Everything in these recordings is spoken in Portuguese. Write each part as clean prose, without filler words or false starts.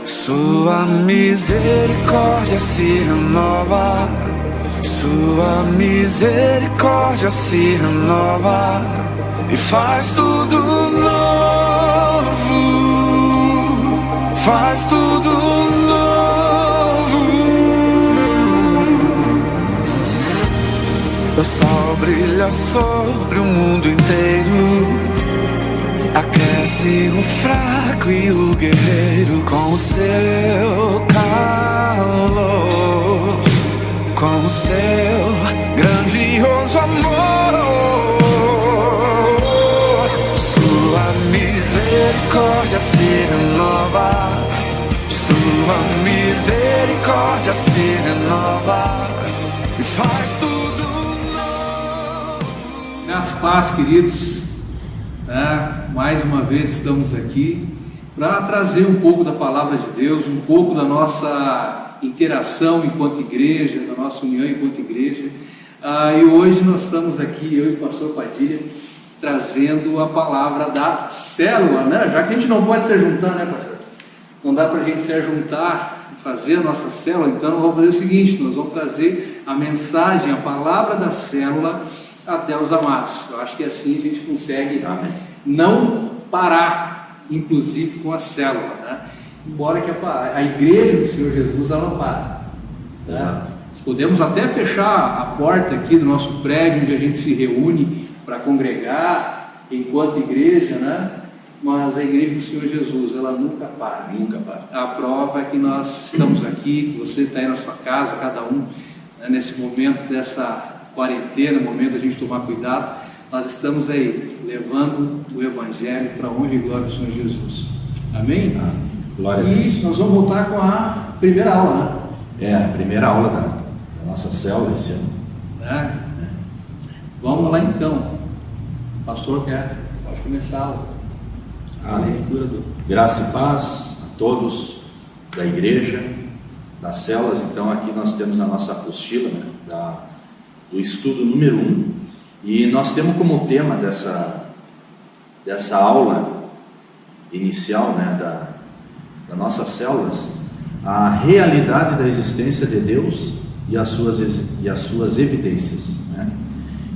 Sua misericórdia se renova, sua misericórdia se renova e faz tudo novo, faz tudo novo. O sol brilha sobre o mundo inteiro, aquece o fraco e o guerreiro com o seu calor, com o seu grandioso amor. Sua misericórdia se renova, sua misericórdia se renova e faz tudo novo. Nas paz, queridos. Mais uma vez estamos aqui para trazer um pouco da palavra de Deus, um pouco da nossa interação enquanto igreja, da nossa união enquanto igreja. E hoje nós estamos aqui, eu e o pastor Padilha, trazendo a palavra da célula, né? Já que a gente não pode se juntar, né, pastor? Não dá para a gente se juntar e fazer a nossa célula, então nós vamos fazer o seguinte: nós vamos trazer a mensagem, a palavra da célula até os amados. Eu acho que assim a gente consegue não parar, inclusive com a célula, né? Embora que a igreja do Senhor Jesus ela não para, né? Exato. Nós podemos até fechar a porta aqui do nosso prédio onde a gente se reúne para congregar enquanto igreja, né? Mas a igreja do Senhor Jesus ela nunca para. Nunca para. A prova é que nós estamos aqui, você está aí na sua casa, cada um, né, nesse momento dessa quarentena, momento da gente tomar cuidado, nós estamos aí levando o Evangelho para honra e glória do Senhor Jesus. Amém? Glória a E Deus. nós vamos voltar com a primeira aula, né? A primeira aula da nossa célula esse ano. Vamos lá então. O pastor pode começar a aula. A leitura do... Graça e paz a todos da igreja, das células. Então aqui nós temos a nossa apostila, né, do estudo número 1, e nós temos como tema dessa aula inicial, né, das nossas células, a realidade da existência de Deus e as suas evidências, né?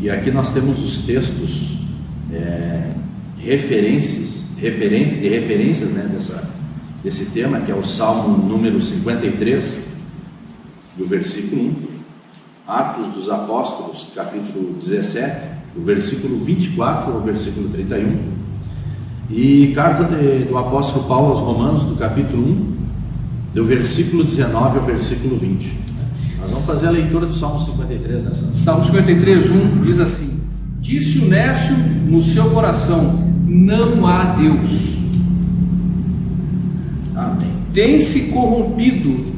E aqui nós temos os textos referências, né, desse tema, que é o Salmo número 53, do versículo 1, Atos dos Apóstolos, capítulo 17, do versículo 24 ao versículo 31, e carta do apóstolo Paulo aos Romanos, do capítulo 1, do versículo 19 ao versículo 20. Nós vamos fazer a leitura do Salmo 53 nessa. Salmo 53, 1 diz assim: disse o nécio no seu coração, não há Deus. Amém. Tem-se corrompido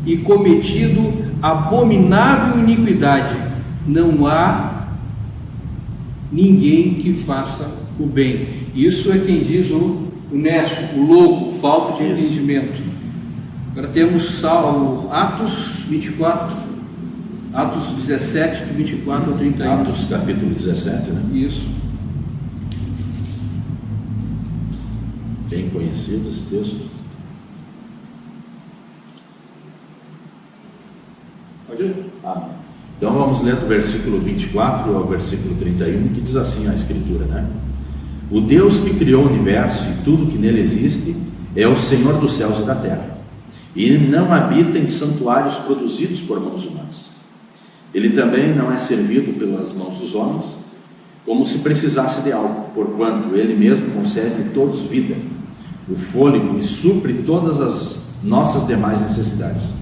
e cometido abominável iniquidade, não há ninguém que faça o bem. Isso é quem diz o nécio, o louco, falta de entendimento. Agora temos Atos 24, Atos 17, 24 ao 31. Atos capítulo 17, né? Isso. Bem conhecido esse texto. Pode ir? Então vamos ler do versículo 24 ao versículo 31, que diz assim a escritura, né? O Deus que criou o universo e tudo que nele existe é o Senhor dos céus e da terra, e não habita em santuários produzidos por mãos humanas. Ele também não é servido pelas mãos dos homens, como se precisasse de algo, porquanto ele mesmo concede a todos vida, o fôlego, e supre todas as nossas demais necessidades.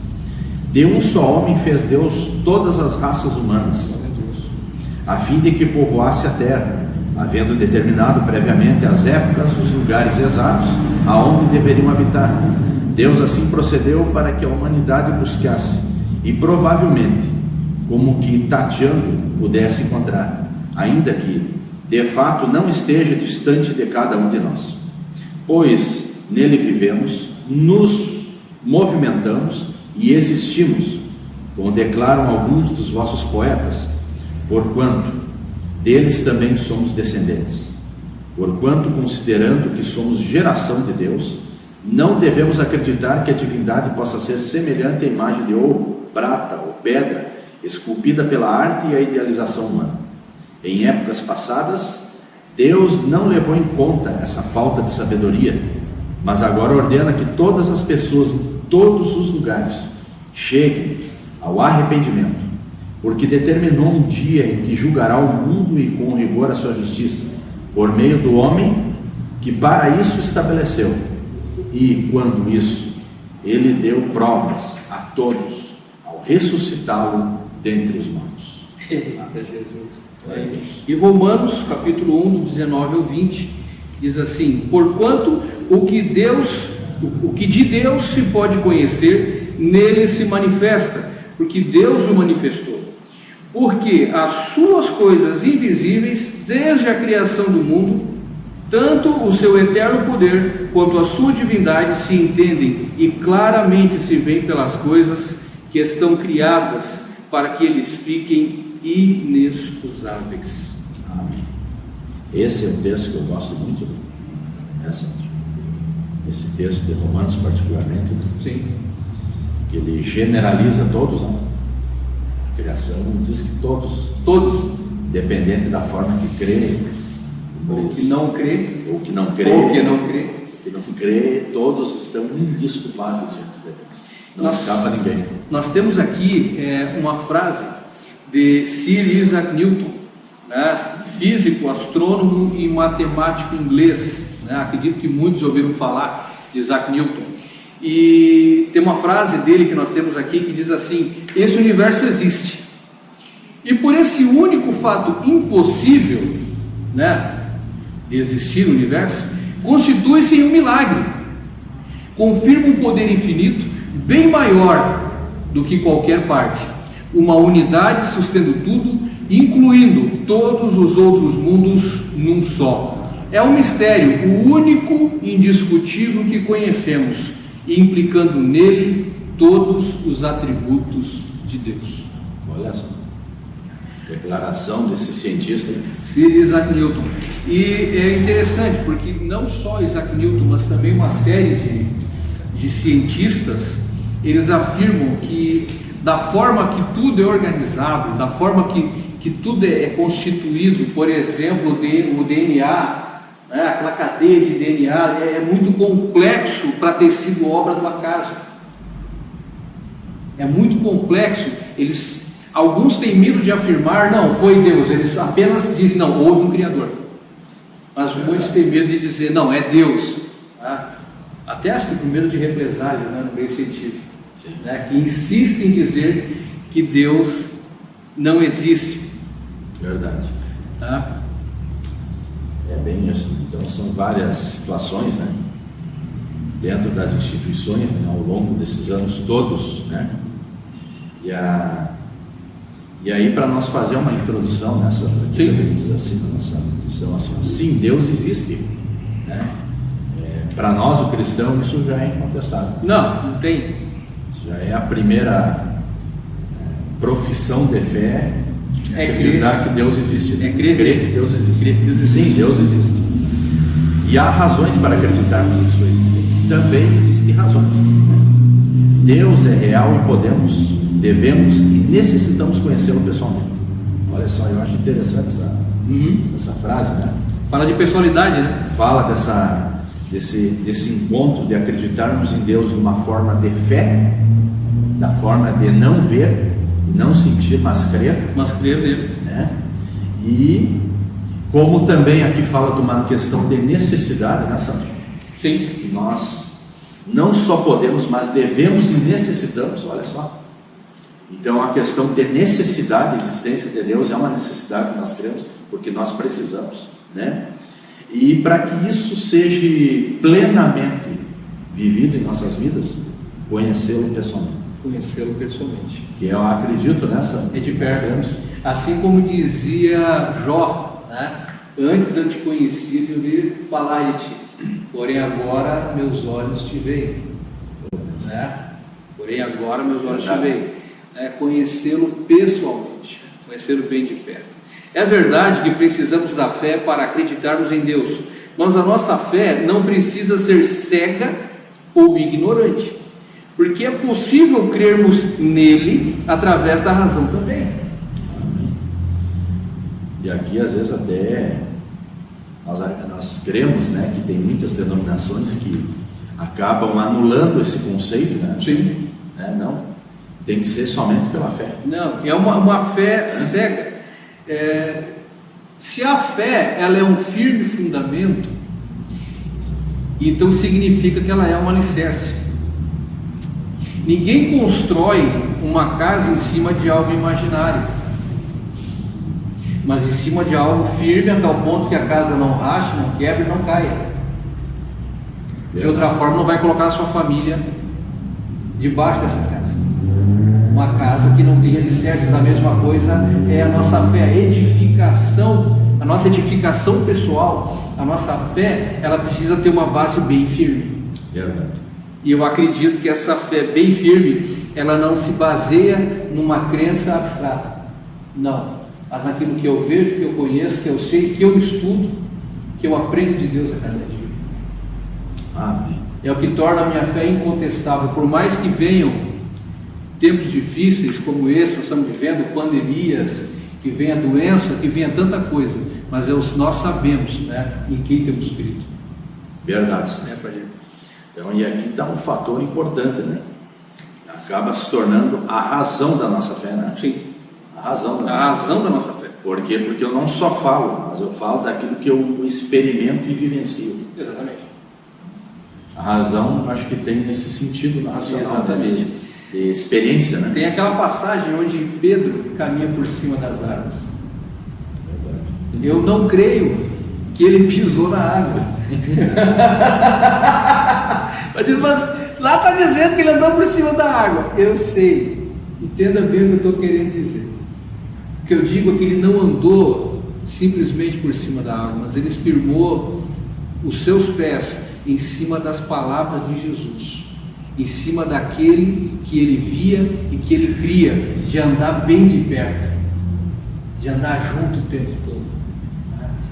De um só homem fez Deus todas as raças humanas, a fim de que povoasse a terra, havendo determinado previamente as épocas, os lugares exatos aonde deveriam habitar. Deus assim procedeu para que a humanidade buscasse, e provavelmente, como que tateando, pudesse encontrar, ainda que de fato não esteja distante de cada um de nós. Pois nele vivemos, nos movimentamos e existimos, como declaram alguns dos vossos poetas, porquanto deles também somos descendentes. Porquanto, considerando que somos geração de Deus, Não devemos acreditar que a divindade possa ser semelhante à imagem de ouro, prata ou pedra, esculpida pela arte e a idealização humana. Em épocas passadas, Deus não levou em conta essa falta de sabedoria, mas agora ordena que todas as pessoas em todos os lugares cheguem ao arrependimento, porque determinou um dia em que julgará o mundo e com rigor a sua justiça, por meio do homem que para isso estabeleceu. E quando isso, ele deu provas a todos ao ressuscitá-lo dentre os mortos. Jesus. E Romanos capítulo 1, do 19 ao 20, diz assim: porquanto o que de Deus se pode conhecer, nele se manifesta, porque Deus o manifestou. Porque as suas coisas invisíveis, desde a criação do mundo, tanto o seu eterno poder quanto a sua divindade se entendem e claramente se veem pelas coisas que estão criadas, para que eles fiquem inexcusáveis. Amém. Esse é um texto que eu gosto muito, esse texto de Romanos particularmente, Sim. Que ele generaliza todos, né? A criação diz que todos, independente da forma que crê, Ou que não crê, ou que não crê, todos estão indesculpados diante de Deus. Não escapa ninguém. Nós temos aqui uma frase de Sir Isaac Newton, né? Físico, astrônomo e matemático inglês, né? Acredito que muitos ouviram falar de Isaac Newton. E tem uma frase dele que nós temos aqui que diz assim: esse universo existe, e por esse único fato impossível, né, de existir o universo, constitui-se em um milagre, confirma um poder infinito bem maior do que qualquer parte, uma unidade sustendo tudo, incluindo todos os outros mundos num só. É um mistério, o único indiscutível que conhecemos, implicando nele todos os atributos de Deus. Olha só, declaração desse cientista, Sir Isaac Newton. E é interessante porque não só Isaac Newton, mas também uma série de cientistas, eles afirmam que da forma que tudo é organizado, da forma que tudo é constituído, por exemplo, o DNA, né, aquela cadeia de DNA é muito complexo para ter sido obra do acaso. É muito complexo. Alguns têm medo de afirmar, não, foi Deus. Eles apenas dizem, não, houve um Criador. Mas muitos têm medo de dizer, não, é Deus. Tá? Até acho que por medo de represálias, né, no meio científico, né, que insistem em dizer que Deus não existe. Verdade. Tá? É bem isso. Então são várias situações, né, dentro das instituições, né, ao longo desses anos todos, né, e aí para nós fazer uma introdução nessa, diz assim, na nossa lição, assim, sim, Deus existe, né? Para nós o cristão isso já é incontestável. Não tem. Já é a primeira profissão de fé, acreditar que Deus existe. Crer que Deus existe. Crer que Deus existe. Sim, Deus existe. E há razões para acreditarmos em sua existência. Também existem razões, né? Deus é real e devemos e necessitamos conhecê-lo pessoalmente. Olha só, eu acho interessante essa frase, né? Fala de personalidade, né? Fala desse encontro de acreditarmos em Deus de uma forma de fé, da forma de não ver, não sentir, mas crer. Mas crer nele, né? E como também aqui fala de uma questão de necessidade, né, Sandro? Sim. Que nós não só podemos, mas devemos e necessitamos, olha só. Então a questão de necessidade, a existência de Deus é uma necessidade que nós cremos, porque nós precisamos, né? E para que isso seja plenamente vivido em nossas vidas, conhecê-lo pessoalmente. Que eu acredito nessa. É de perto. Assim como dizia Jó, né? Antes eu te conhecia de ouvir falar de ti, porém agora meus olhos te veem, né? Porém agora meus olhos te veem, né? Conhecê-lo pessoalmente, conhecê-lo bem de perto. É verdade que precisamos da fé para acreditarmos em Deus, mas a nossa fé não precisa ser cega ou ignorante, porque é possível crermos nele através da razão também. Amém. E aqui às vezes até nós cremos, né, que tem muitas denominações que acabam anulando esse conceito, né? Sim. Não, tem que ser somente pela fé. Não, é uma fé cega. Se a fé ela é um firme fundamento, então significa que ela é um alicerce. Ninguém constrói uma casa em cima de algo imaginário, mas em cima de algo firme, a tal ponto que a casa não rache, não quebre, não caia. De outra forma, não vai colocar a sua família debaixo dessa casa. Uma casa que não tem alicerces. A mesma coisa é a nossa fé, a edificação, a nossa edificação pessoal. A nossa fé, ela precisa ter uma base bem firme. Verdade. E eu acredito que essa fé bem firme, ela não se baseia numa crença abstrata. Não. Mas naquilo que eu vejo, que eu conheço, que eu sei, que eu estudo, que eu aprendo de Deus a cada dia. Amém. É o que torna a minha fé incontestável. Por mais que venham tempos difíceis como esse que nós estamos vivendo, pandemias, que venha doença, que venha tanta coisa, mas nós sabemos, né, em quem temos crido. Verdade. Então, e aqui está um fator importante, né? Acaba se tornando a razão da nossa fé, né? Sim. A razão da nossa fé. Por quê? Porque eu não só falo, mas eu falo daquilo que eu experimento e vivencio. Exatamente. A razão, acho que tem nesse sentido racional. Exatamente. Também, de experiência, né? Tem aquela passagem onde Pedro caminha por cima das águas. Verdade. Eu não creio que ele pisou na água. Mas lá está dizendo que ele andou por cima da água. Eu sei. Entenda bem o que eu estou querendo dizer. O que eu digo é que ele não andou simplesmente por cima da água, mas ele firmou os seus pés em cima das palavras de Jesus, em cima daquele que ele via e que ele cria, de andar bem de perto, de andar junto o tempo todo.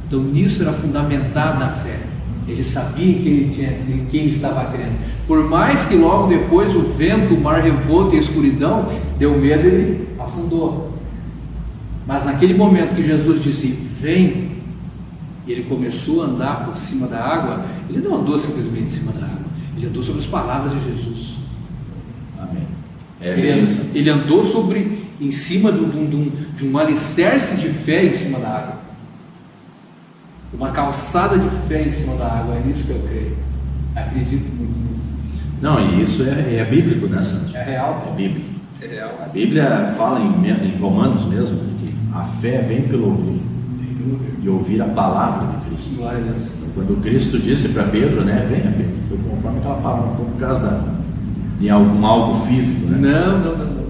Então nisso era fundamentada a fé. Ele sabia em quem estava crendo. Por mais que logo depois o vento, o mar revolto e a escuridão deu medo, ele afundou. Mas naquele momento que Jesus disse, vem, e ele começou a andar por cima da água, ele não andou simplesmente em cima da água, ele andou sobre as palavras de Jesus. Amém. Ele andou em cima de um alicerce de fé em cima da água, uma calçada de fé em cima da água. É nisso que eu creio, acredito muito nisso. Não, e isso é bíblico, né, Santos? É real. É bíblico. É real. A Bíblia fala em Romanos mesmo, né, que a fé vem pelo ouvir, e ouvir a palavra de Cristo. Glória a Deus. Quando Cristo disse para Pedro, né, venha Pedro, foi conforme aquela palavra, não foi por causa de algo físico, né? Não.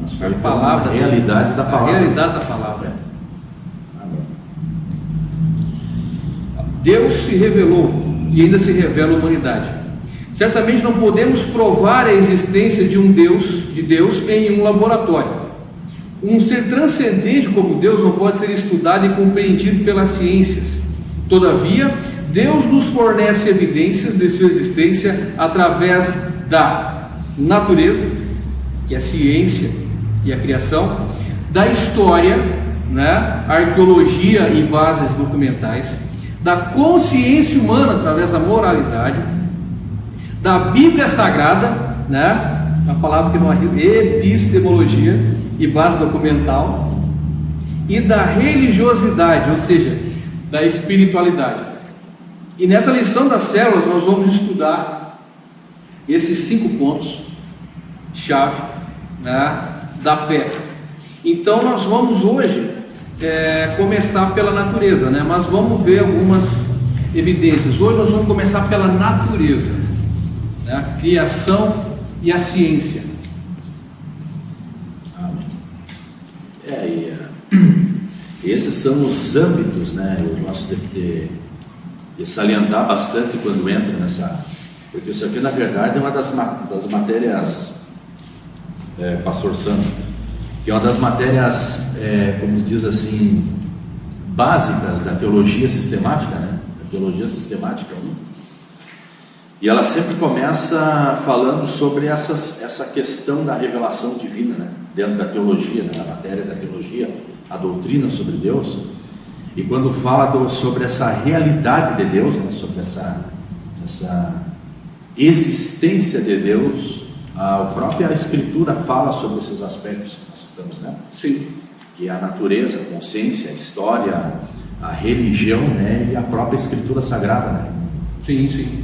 Mas foi A palavra, a realidade da palavra. A realidade da palavra. Amém. Deus se revelou e ainda se revela à humanidade. Certamente não podemos provar a existência de Deus em um laboratório. Um ser transcendente como Deus não pode ser estudado e compreendido pelas ciências. Todavia, Deus nos fornece evidências de sua existência através da natureza, que é a ciência e a criação, da história, né, arqueologia e bases documentais, da consciência humana através da moralidade, da Bíblia Sagrada, né, a palavra que não arriba, epistemologia e base documental, e da religiosidade, ou seja, da espiritualidade. E nessa lição das células nós vamos estudar esses 5 pontos chave, né, da fé. Então nós vamos hoje começar pela natureza, né, mas vamos ver algumas evidências. Hoje nós vamos começar pela natureza, né, a criação e a ciência. Esses são os âmbitos, né? Eu gosto de salientar bastante quando entra nessa, porque isso aqui na verdade é uma das matérias, Pastor Santos, que é uma das matérias, como diz assim, básicas da teologia sistemática, né? Da teologia sistemática 1. E ela sempre começa falando sobre essa questão da revelação divina, né? Dentro da teologia, né? Na matéria da teologia, a doutrina sobre Deus. E quando fala sobre essa realidade de Deus, né? Sobre essa existência de Deus, a própria Escritura fala sobre esses aspectos que nós citamos, né? Sim. Que é a natureza, a consciência, a história, a religião, né? E a própria Escritura Sagrada, né? Sim, sim.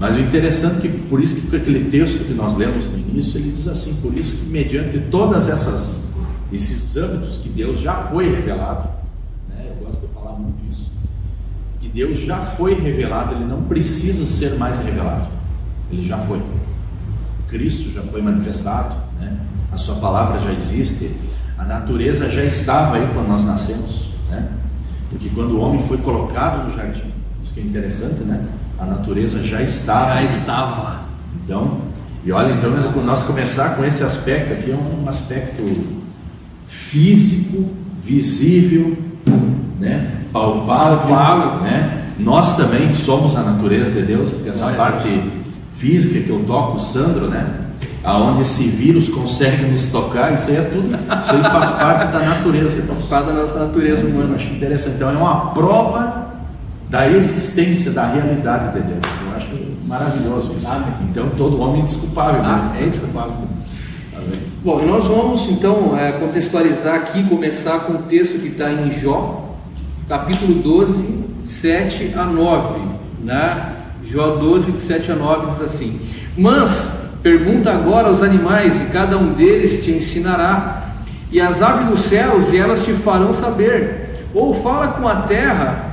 Mas o interessante é que, por isso que aquele texto que nós lemos no início, ele diz assim: por isso que mediante todas esses âmbitos que Deus já foi revelado, né? Eu gosto de falar muito isso, que Deus já foi revelado, ele não precisa ser mais revelado, ele já foi. Cristo já foi manifestado, né? A sua palavra já existe, a natureza já estava aí quando nós nascemos, né? Porque quando o homem foi colocado no jardim, isso que é interessante, né? A natureza já estava. Já estava lá. Então, e olha, então, nós começar com esse aspecto aqui, é um aspecto físico, visível, né? Palpável, né? Nós também somos a natureza de Deus, porque essa parte física que eu toco, o Sandro, né? Aonde esse vírus consegue nos tocar, isso aí é tudo, isso aí faz parte da natureza. Faz parte da nossa natureza humana. Eu acho interessante. Então, é uma prova da existência, da realidade de Deus. Eu acho maravilhoso isso. Amém. Então, todo homem é indesculpável mesmo. É indesculpável. Bom, e nós vamos então contextualizar aqui, começar com o texto que está em Jó, capítulo 12, 7 a 9, né? Jó 12, de 7 a 9 diz assim: mas pergunta agora aos animais, e cada um deles te ensinará, e as aves dos céus, e elas te farão saber, ou fala com a terra,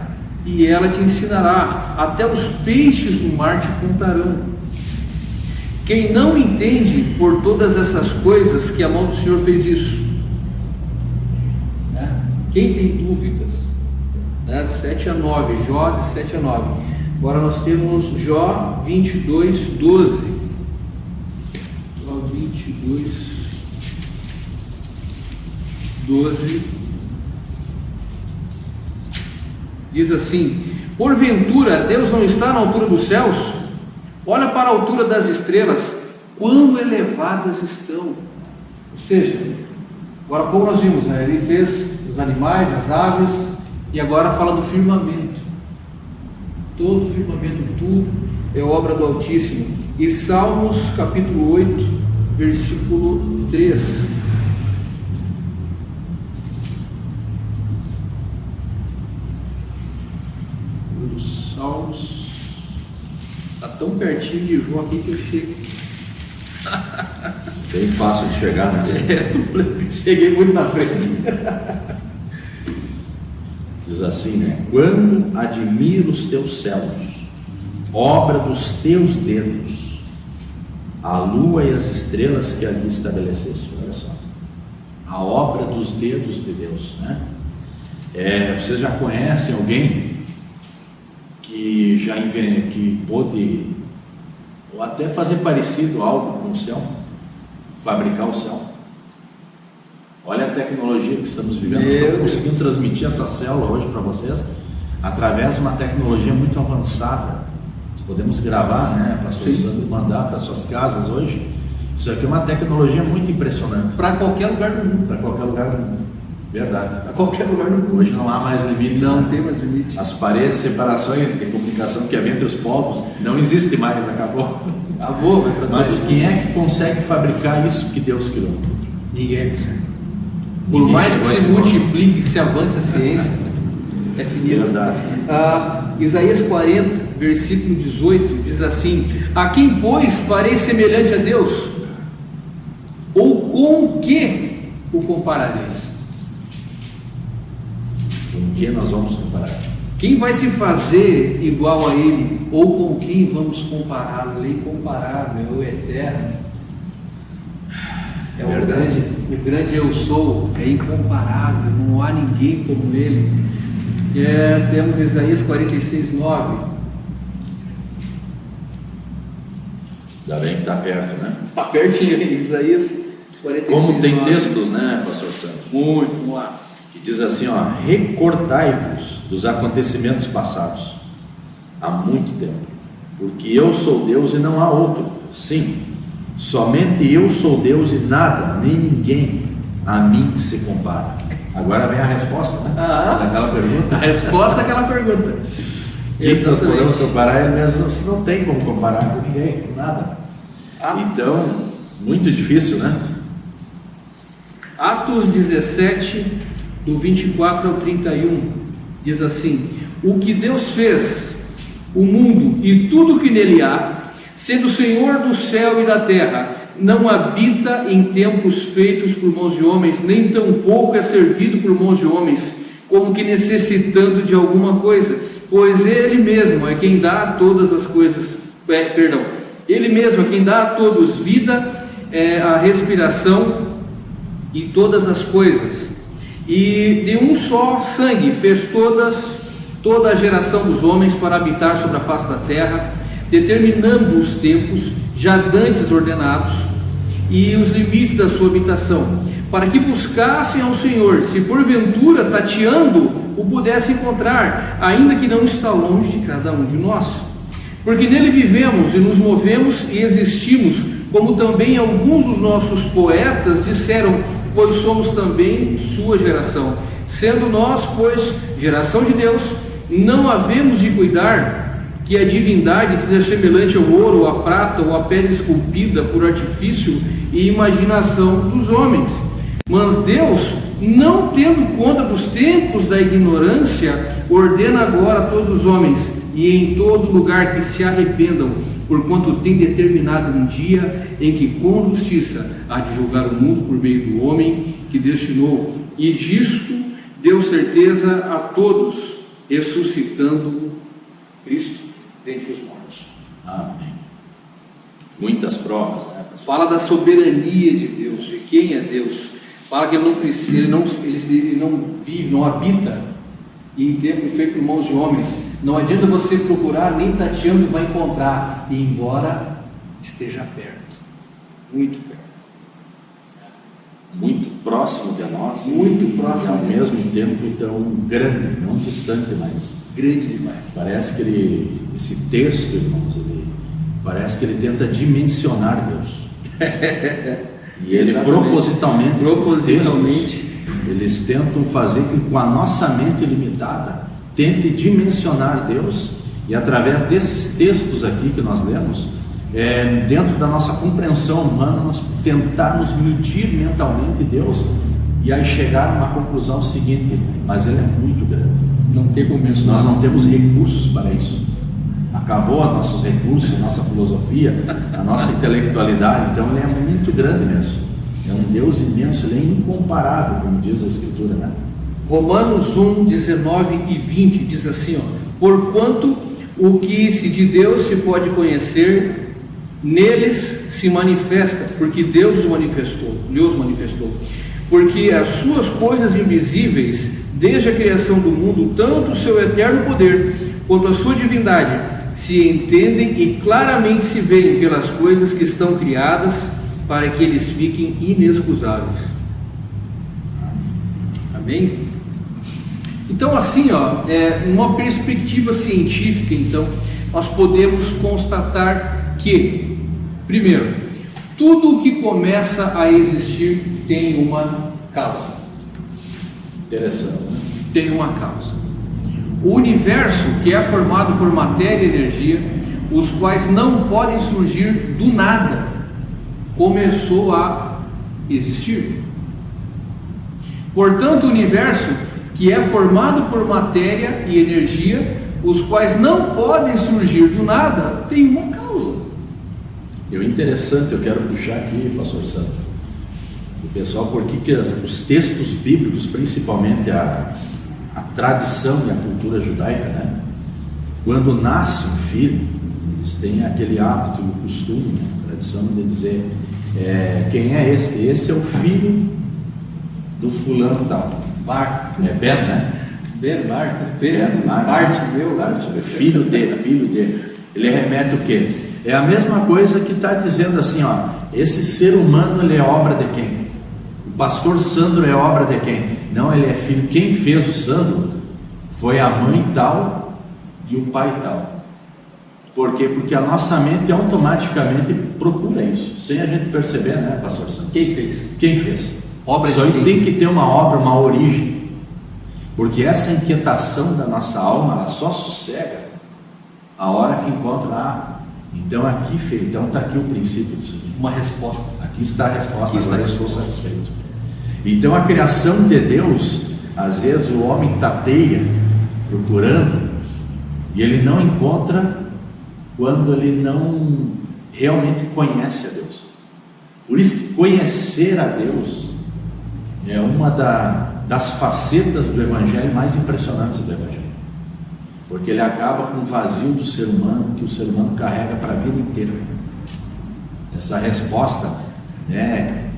e ela te ensinará, até os peixes do mar te contarão. Quem não entende por todas essas coisas que a mão do Senhor fez isso? Né? Quem tem dúvidas? Né? De 7 a 9, Jó de 7 a 9. Agora nós temos Jó 22, 12. Jó 22, 12. Diz assim: porventura Deus não está na altura dos céus? Olha para a altura das estrelas, quão elevadas estão. Ou seja, agora como nós vimos, né? Ele fez os animais, as aves, e agora fala do firmamento. Todo o firmamento, tudo é obra do Altíssimo. E Salmos capítulo 8, versículo 3. Salmos, está tão pertinho de João aqui que eu chego. Bem fácil de chegar, né? Cheguei muito na frente. Diz assim, né? Quando admiro os teus céus, obra dos teus dedos, a lua e as estrelas que ali estabeleceste. Olha só, a obra dos dedos de Deus, né? Vocês já conhecem alguém que pôde, ou até fazer parecido algo com o céu, fabricar o céu? Olha a tecnologia que estamos vivendo. Nós estamos conseguindo transmitir essa célula hoje para vocês através de uma tecnologia muito avançada. Nós podemos gravar, né, pastor Sandro, mandar para suas casas hoje. Isso aqui é uma tecnologia muito impressionante. Para qualquer lugar do mundo. Para qualquer lugar do mundo. Verdade. Para qualquer lugar do mundo. Hoje não há mais limites. Não, né? tem mais limite. As paredes, separações de comunicação que havia entre os povos não existe mais, acabou. Acabou, mas quem é que consegue fabricar isso que Deus criou? Ninguém consegue. Por mais que se multiplique, que se avance a ciência, é finito. Verdade. Isaías 40, versículo 18, diz assim: a quem, pois, farei semelhante a Deus? Ou com que o comparareis? Com que nós vamos comparar? Quem vai se fazer igual a Ele? Ou com quem vamos compará-lo? Ele é incomparável, é o eterno. É o grande eu sou, é incomparável, não há ninguém como Ele. Temos Isaías 46, 9. Ainda bem que está perto, né? Está pertinho aí, Isaías 46, como tem 9. textos, né, pastor Santos? Muito, vamos lá. Que diz assim, ó: recordai-vos dos acontecimentos passados, há muito tempo, porque eu sou Deus e não há outro. Sim, somente eu sou Deus e nada, nem ninguém a mim se compara. Agora vem a resposta, né? Daquela pergunta. A resposta àquela pergunta. Que nós podemos comparar ele mesmo, não tem como comparar com ninguém, com nada. Então, muito difícil, né? Atos 17, do 24 ao 31, diz assim: o que Deus fez, o mundo e tudo que nele há, sendo o Senhor do céu e da terra, não habita em templos feitos por mãos de homens, nem tampouco é servido por mãos de homens, como que necessitando de alguma coisa, pois Ele mesmo é quem dá a todas as coisas, Ele mesmo é quem dá a todos vida, a respiração e todas as coisas, e de um só sangue fez toda a geração dos homens para habitar sobre a face da terra, determinando os tempos já dantes ordenados e os limites da sua habitação, para que buscassem ao Senhor, se porventura tateando o pudessem encontrar, ainda que não está longe de cada um de nós, porque nele vivemos e nos movemos e existimos, como também alguns dos nossos poetas disseram, pois somos também sua geração, sendo nós, pois, geração de Deus, não havemos de cuidar que a divindade seja semelhante ao ouro, ou à prata, ou à pedra esculpida por artifício e imaginação dos homens. Mas Deus, não tendo conta dos tempos da ignorância, ordena agora a todos os homens, e em todo lugar, que se arrependam, porquanto tem determinado um dia em que com justiça há de julgar o mundo por meio do homem que destinou, e disto deu certeza a todos, ressuscitando Cristo dentre os mortos. Amém. Muitas provas, né? Fala da soberania de Deus, de quem é Deus. Fala que ele não precisa, ele não vive, não habita em templo feito por mãos de homens. Não adianta você procurar, nem tateando vai encontrar, embora esteja perto, muito perto, muito próximo de nós, muito próximo, e ao mesmo tempo tão grande, não distante, mas grande demais. Parece que esse texto, irmãos, parece que ele tenta dimensionar Deus. E ele propositalmente, esses textos, eles tentam fazer que com a nossa mente limitada tente dimensionar Deus, e através desses textos aqui que nós lemos, dentro da nossa compreensão humana, nós tentarmos medir mentalmente Deus, e aí chegar a uma conclusão seguinte: mas ele é muito grande, não tem como mencionar. Nós não temos recursos para isso. Acabou os nossos recursos, a nossa filosofia, a nossa intelectualidade. Então ele é muito grande mesmo. É um Deus imenso, ele é incomparável, como diz a Escritura, né? Romanos 1, 19 e 20 diz assim, porquanto o que se de Deus se pode conhecer, neles se manifesta, porque Deus os manifestou, porque as suas coisas invisíveis, desde a criação do mundo, tanto o seu eterno poder, quanto a sua divindade, se entendem e claramente se veem pelas coisas que estão criadas, para que eles fiquem inexcusáveis. Amém? Então assim, uma perspectiva científica, então, nós podemos constatar que, primeiro, tudo que começa a existir tem uma causa. Interessante, né? Tem uma causa. O universo, que é formado por matéria e energia, os quais não podem surgir do nada, começou a existir. Portanto, o universo, que é formado por matéria e energia, os quais não podem surgir do nada, tem uma causa. E o interessante, eu quero puxar aqui, pastor Santo, o pessoal, por que os textos bíblicos, principalmente a tradição e a cultura judaica, né? Quando nasce um filho, eles têm aquele hábito e o costume, né? A tradição de dizer, quem é este? Esse é o filho do fulano tal. Ben, né? Filho dele. Ele remete o quê? É a mesma coisa que está dizendo assim, esse ser humano, ele é obra de quem? O pastor Sandro é obra de quem? Não, ele é filho. Quem fez o Sandro foi a mãe tal e o pai tal. Por quê? Porque a nossa mente automaticamente procura isso, sem a gente perceber, né, pastor Santos? Quem fez? Quem fez? Obra Isso de aí tem que ter uma obra, uma origem. Porque essa inquietação da nossa alma, ela só sossega a hora que encontra. Então aqui, Fê, então está aqui o princípio disso aqui. Uma resposta. Aqui está a resposta, Aqui está agora a eu estou resposta. satisfeito. Então a criação de Deus, às vezes o homem tateia, procurando, e ele não encontra quando ele não realmente conhece a Deus. Por isso que conhecer a Deus é uma das facetas do Evangelho mais impressionantes do Evangelho, porque ele acaba com o vazio do ser humano, que o ser humano carrega para a vida inteira. Essa resposta, né,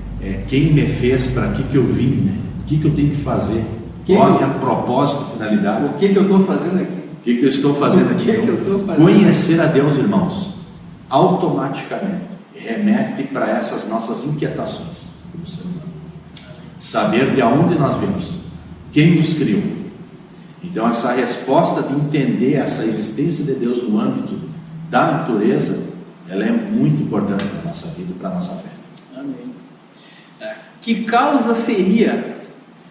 quem me fez, para que eu vim, né? O que eu tenho que fazer, qual é a minha propósito, finalidade, O que eu estou fazendo aqui? o que eu estou fazendo aqui. que eu estou fazendo? Conhecer a Deus, irmãos, automaticamente remete para essas nossas inquietações como ser humano. Saber de onde nós viemos, quem nos criou. Então essa resposta de entender essa existência de Deus no âmbito da natureza, ela é muito importante para a nossa vida e para a nossa fé. Amém. Que causa seria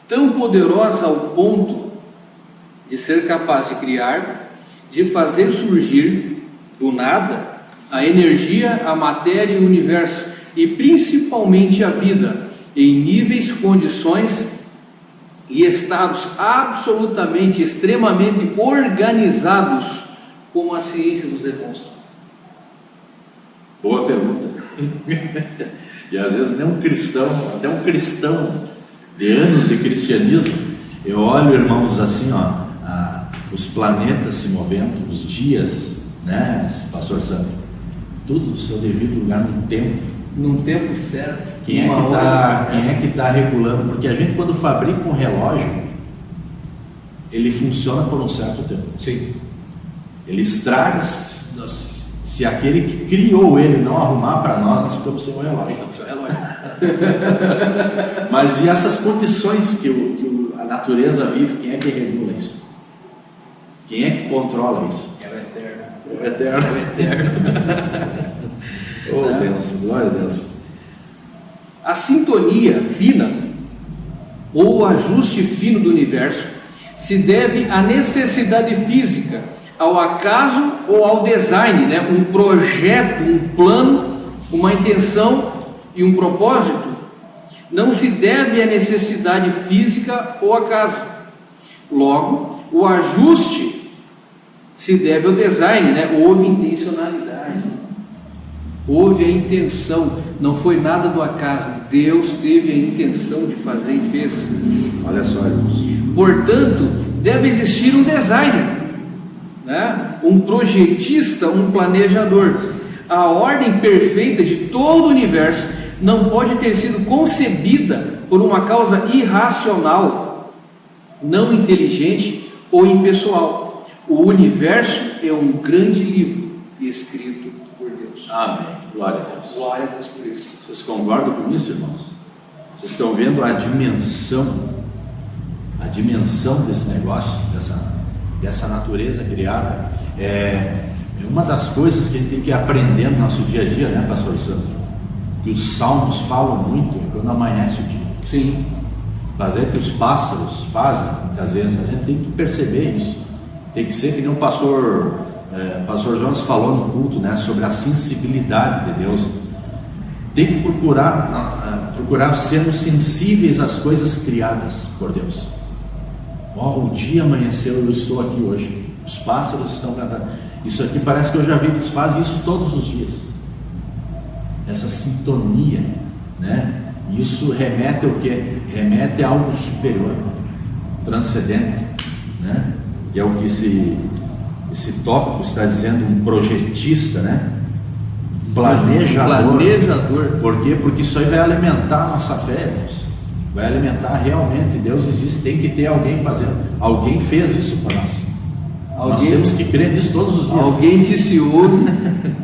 tão poderosa ao ponto de ser capaz de criar, de fazer surgir do nada a energia, a matéria e o universo, e principalmente a vida, em níveis, condições e estados absolutamente, extremamente organizados, como a ciência nos demonstra? Boa pergunta. E às vezes nem um cristão, até um cristão de anos de cristianismo, eu olho, irmãos, assim, os planetas se movendo, os dias, né, pastor Sandro, tudo no seu devido lugar, no tempo. Num tempo certo. Quem é que está regulando? Porque a gente, quando fabrica um relógio, ele funciona por um certo tempo. Sim. Ele estraga se aquele que criou ele não arrumar para nós ficamos sem o relógio. Mas e essas condições que a natureza vive, quem é que regula isso? Quem é que controla isso? É o eterno. É o eterno. É o eterno. Oh, Deus, glória a Deus. A sintonia fina ou o ajuste fino do universo se deve à necessidade física, ao acaso ou ao design, né? Um projeto, um plano, uma intenção e um propósito. Não se deve à necessidade física ou acaso. Logo, o ajuste se deve ao design, né? Houve intencionalidade, houve a intenção, não foi nada do acaso. Deus teve a intenção de fazer e fez. Olha só, irmãos. Portanto, deve existir um designer, né? Um projetista, um planejador. A ordem perfeita de todo o universo não pode ter sido concebida por uma causa irracional, não inteligente ou impessoal. O universo é um grande livro escrito por Deus. Amém. Glória a Deus. Glória a Deus por isso. Vocês concordam com isso, irmãos? Vocês estão vendo a dimensão desse negócio, dessa natureza criada? É uma das coisas que a gente tem que aprender no nosso dia a dia, né, pastor Sandro? Que os salmos falam muito quando amanhece o dia. Sim. Fazer que os pássaros fazem, muitas vezes, a gente tem que perceber isso. Tem que ser que nem o pastor Jonas falou no culto, né, sobre a sensibilidade de Deus. Tem que procurar sermos sensíveis às coisas criadas por Deus. O dia amanheceu, eu estou aqui hoje. Os pássaros estão cantando. Isso aqui parece que eu já vi, eles fazem isso todos os dias. Essa sintonia, né? Isso remete ao quê? Remete a algo superior, transcendente, né? Que é o que esse tópico está dizendo, um projetista, né? Planejador. Por quê? Porque isso aí vai alimentar a nossa fé, irmãos. Vai alimentar realmente. Deus existe, tem que ter alguém fazendo. Alguém fez isso para nós. Nós temos que crer nisso todos os dias. Alguém disse ouve,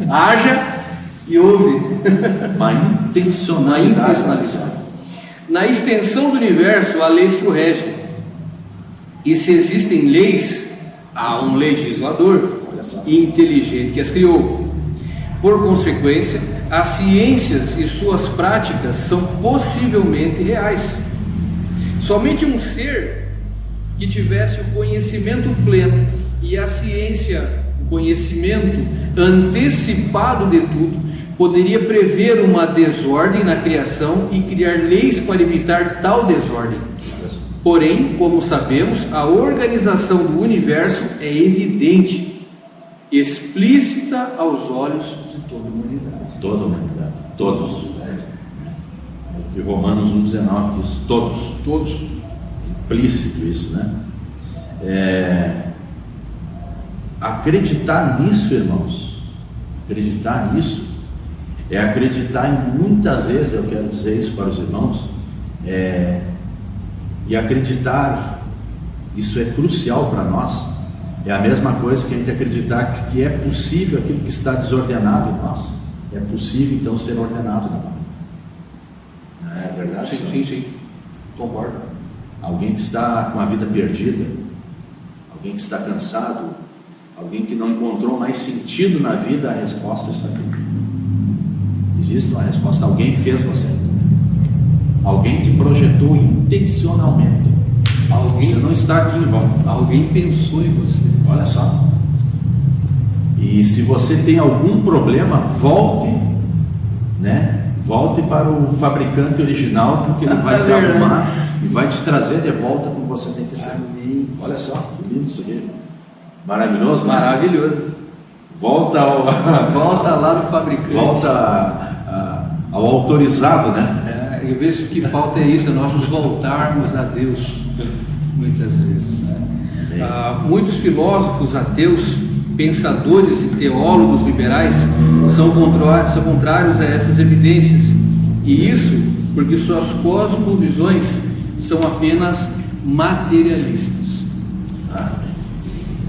haja e ouve. Uma intencionalidade. Na extensão do universo, há leis que o regem. E se existem leis, há um legislador. Olha só. e inteligente que as criou. Por consequência, as ciências e suas práticas são possivelmente reais. Somente um ser que tivesse o conhecimento pleno e a ciência, o conhecimento antecipado de tudo, poderia prever uma desordem na criação e criar leis para evitar tal desordem. Porém, como sabemos, a organização do universo é evidente, explícita aos olhos de toda a humanidade. Toda a humanidade, todos. E Romanos 1,19 diz todos. Todos. Implícito isso, né? Acreditar nisso, irmãos, acreditar nisso é acreditar em muitas vezes, eu quero dizer isso para os irmãos, e acreditar, isso é crucial para nós. É a mesma coisa que a gente acreditar que é possível aquilo que está desordenado em nós, é possível então ser ordenado na mão. Não é verdade? Sim, concordo. Alguém que está com a vida perdida, alguém que está cansado, alguém que não encontrou mais sentido na vida, a resposta está aqui. Existe uma resposta, alguém fez você, alguém te projetou intencionalmente. Você não está aqui em vão. Alguém pensou em você. Olha só. E se você tem algum problema, volte, né? Volte para o fabricante original, porque ele vai te arrumar e vai te trazer de volta como você tem que ser. Amém. Olha só, que lindo isso aqui. Maravilhoso, né? Maravilhoso. Volta lá no fabricante. Volta ao autorizado, né? Eu vejo que falta é isso, nós nos voltarmos a Deus, muitas vezes. Muitos filósofos ateus, pensadores e teólogos liberais são contrários a essas evidências, e isso porque suas cosmovisões são apenas materialistas.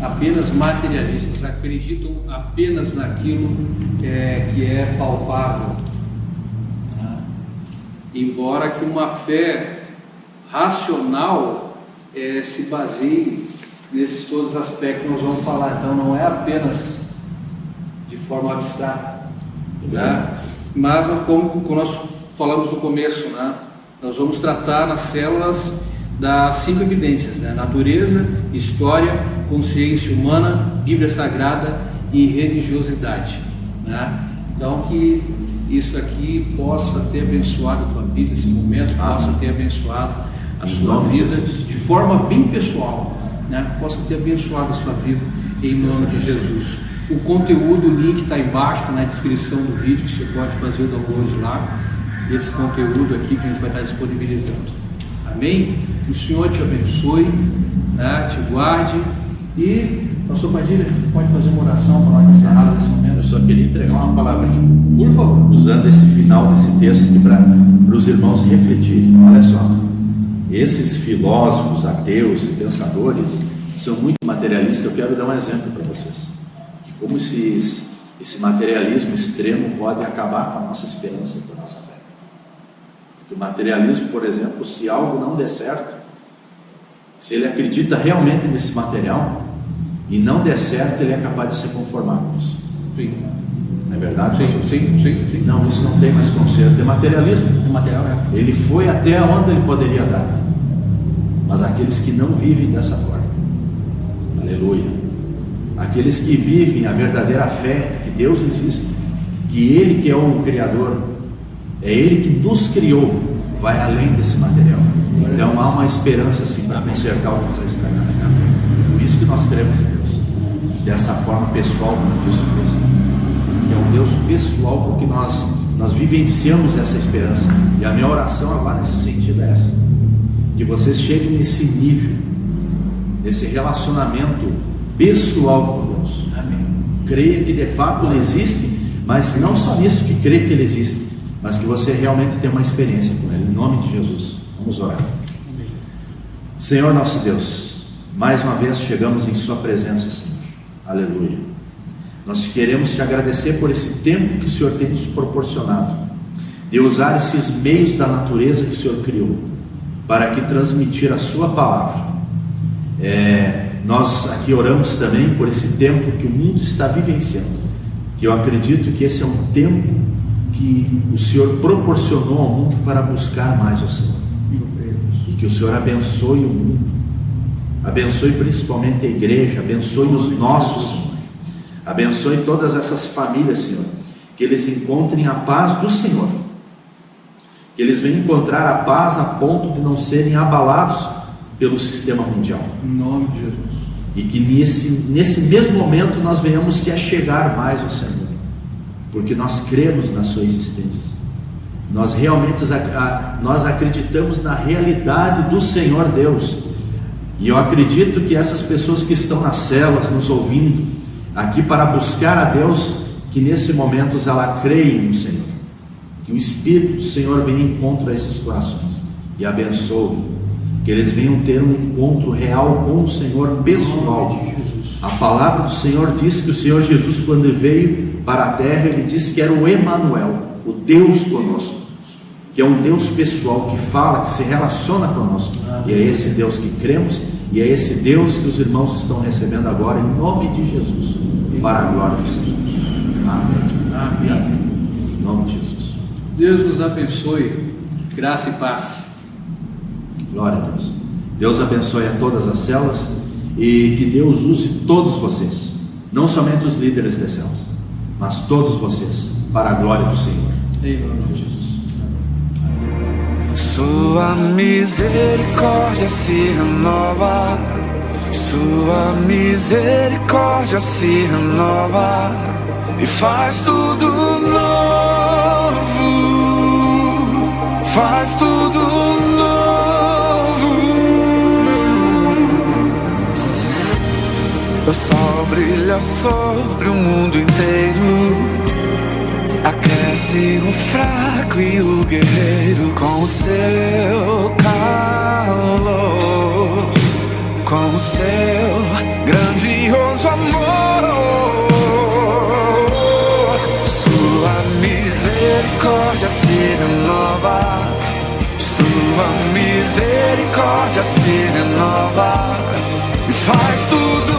Apenas materialistas, acreditam apenas naquilo que é palpável. Embora que uma fé racional se baseie nesses todos os aspectos que nós vamos falar, então não é apenas de forma abstrata, né? Mas como nós falamos no começo, né? Nós vamos tratar nas células das 5 evidências, né? Natureza, história, consciência humana, Bíblia Sagrada e religiosidade, né? Então que isso aqui possa ter abençoado a tua vida, esse momento possa ter abençoado a sua vida de forma bem pessoal, né? Possa ter abençoado a sua vida em nome de Jesus. O conteúdo, o link está embaixo, tá na descrição do vídeo, que você pode fazer o download lá, esse conteúdo aqui que a gente vai estar disponibilizando. Amém? O Senhor te abençoe, né? Te guarde. E, pastor Padilha, pode fazer uma oração para nós encerrar nesse momento? Eu só queria entregar uma palavrinha, por favor, usando esse final desse texto aqui para os irmãos refletirem. Olha só, esses filósofos, ateus e pensadores são muito materialistas. Eu quero dar um exemplo para vocês, de como esse materialismo extremo pode acabar com a nossa esperança, com a nossa fé. Porque o materialismo, por exemplo, se algo não der certo, se ele acredita realmente nesse material e não der certo, ele é capaz de se conformar com isso. Sim. Não é verdade? Sim. Não, isso não tem mais conserto, é materialismo. O material é. Ele foi até onde ele poderia dar. Mas aqueles que não vivem dessa forma, aleluia, aqueles que vivem a verdadeira fé que Deus existe, que Ele que é o Criador, é Ele que nos criou, vai além desse material. Então há uma esperança assim para consertar o que está estragado. Por isso que nós cremos em Deus, dessa forma pessoal, como diz o Cristo. É um Deus pessoal, porque nós vivenciamos essa esperança. E a minha oração agora nesse sentido é essa: que vocês cheguem nesse nível, nesse relacionamento pessoal com Deus. Amém. Creia que de fato Ele existe, mas não só nisso que crê que Ele existe, mas que você realmente tem uma experiência com Ele. Em nome de Jesus, vamos orar. Amém. Senhor nosso Deus, mais uma vez chegamos em Sua presença, Senhor. Aleluia. Nós queremos te agradecer por esse tempo que o Senhor tem nos proporcionado, de usar esses meios da natureza que o Senhor criou, para que transmitir a Sua palavra, Nós aqui oramos também por esse tempo que o mundo está vivenciando, que eu acredito que esse é um tempo que o Senhor proporcionou ao mundo para buscar mais o Senhor, e que o Senhor abençoe o mundo, abençoe principalmente a igreja, abençoe os nossos, Senhor, abençoe todas essas famílias, Senhor, que eles encontrem a paz do Senhor, que eles venham encontrar a paz a ponto de não serem abalados pelo sistema mundial, Em nome de Jesus. e que nesse mesmo momento nós venhamos se achegar mais ao Senhor, porque nós cremos na sua existência, nós realmente nós acreditamos na realidade do Senhor Deus, e eu acredito que essas pessoas que estão nas células nos ouvindo aqui para buscar a Deus, que nesse momento ela creia no Senhor, que o Espírito do Senhor venha em encontro a esses corações e abençoe, que eles venham ter um encontro real com o Senhor pessoal. A palavra do Senhor diz que o Senhor Jesus, quando ele veio para a terra, ele disse que era o Emanuel, o Deus conosco, que é um Deus pessoal, que fala, que se relaciona conosco, e é esse Deus que cremos, e é esse Deus que os irmãos estão recebendo agora, em nome de Jesus, para a glória do Senhor. Amém. Amém. Amém. Em nome de Jesus. Deus nos abençoe, graça e paz. Glória a Deus. Deus abençoe a todas as células, e que Deus use todos vocês, não somente os líderes das células, mas todos vocês, para a glória do Senhor. Em nome de Jesus. Sua misericórdia se renova, sua misericórdia se renova e faz tudo novo, faz tudo novo. O sol brilha sobre o mundo inteiro, aquece o fraco e o guerreiro com o seu calor, com o seu grandioso amor. Sua misericórdia se renova, sua misericórdia se renova e faz tudo